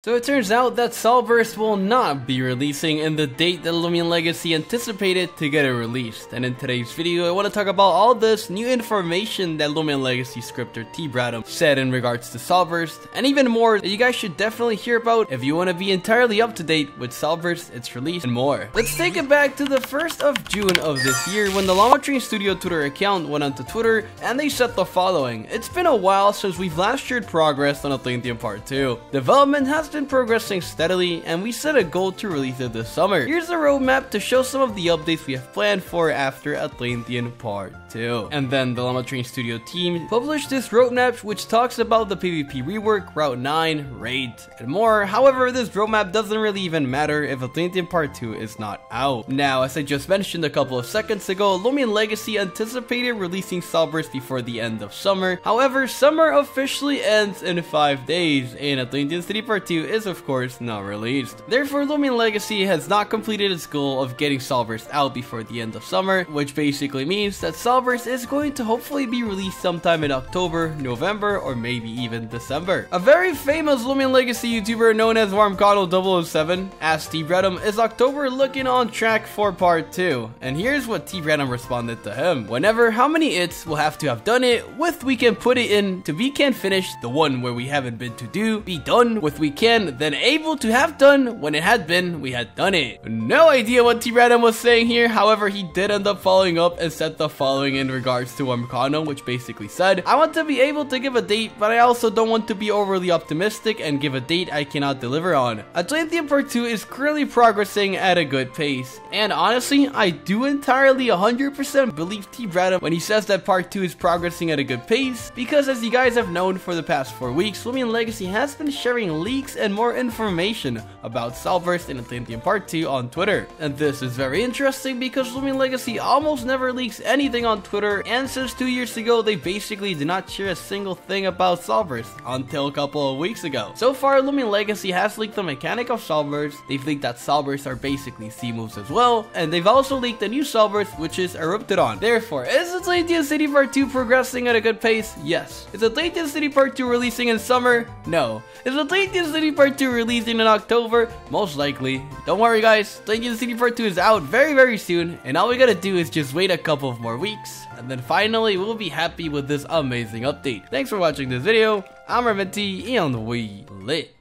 So it turns out that Solverse will not be releasing in the date that Loomian Legacy anticipated to get it released. And in today's video, I want to talk about all this new information that Loomian Legacy scripter T. Bradham said in regards to Solverse, and even more that you guys should definitely hear about if you want to be entirely up to date with Solverse, its release, and more. Let's take it back to the 1st of June of this year when the Llama Train Studio Twitter account went onto Twitter and they said the following: "It's been a while since we've last shared progress on Atlantean Part 2. Development has been progressing steadily, and we set a goal to release it this summer. Here's a roadmap to show some of the updates we have planned for after Atlantean Part 2. And then the Llama Train Studio team published this roadmap which talks about the PvP rework, Route 9, Raid, and more. However, this roadmap doesn't really even matter if Atlantean Part 2 is not out. Now, as I just mentioned a couple of seconds ago, Loomian Legacy anticipated releasing Solverse before the end of summer. However, summer officially ends in 5 days, and Atlantean City Part 2 is of course not released. Therefore, Loomian Legacy has not completed its goal of getting Solverse out before the end of summer, which basically means that Solverse is going to hopefully be released sometime in October, November, or maybe even December. A very famous Loomian Legacy YouTuber known as WarmConnell007 asked T. Bradham, "Is October looking on track for Part 2? And here's what T. Bradham responded to him: "Whenever how many its will have to have done it with, we can put it in to we can finish the one where we haven't been to do, be done with we can, then able to have done when it had been, we had done it." No idea what T. Bradham was saying here. However, he did end up following up and said the following in regards to WarmConnell, which basically said, "I want to be able to give a date, but I also don't want to be overly optimistic and give a date I cannot deliver on. Atlantean Part 2 is currently progressing at a good pace." And honestly, I do entirely 100% believe T. Bradham when he says that Part 2 is progressing at a good pace, because as you guys have known for the past 4 weeks, Loomian Legacy has been sharing leaks and more information about Solverse and Atlantean Part 2 on Twitter. And this is very interesting because Loomian Legacy almost never leaks anything on Twitter, and since 2 years ago, they basically did not share a single thing about Solverse until a couple of weeks ago. So far, Loomian Legacy has leaked the mechanic of Solverse, they've leaked that Solverse are basically C moves as well, and they've also leaked the new Solverse, which is Eruptodon. Therefore, is Atlantean City Part 2 progressing at a good pace? Yes. Is Atlantean City Part 2 releasing in summer? No. Is Atlantean City Part 2 releasing in October? Most likely. Don't worry guys, Atlantean City Part 2 is out very soon, and all we gotta do is just wait a couple of more weeks, and then finally we'll be happy with this amazing update. Thanks for watching this video. I'm Raymond T, and we lit.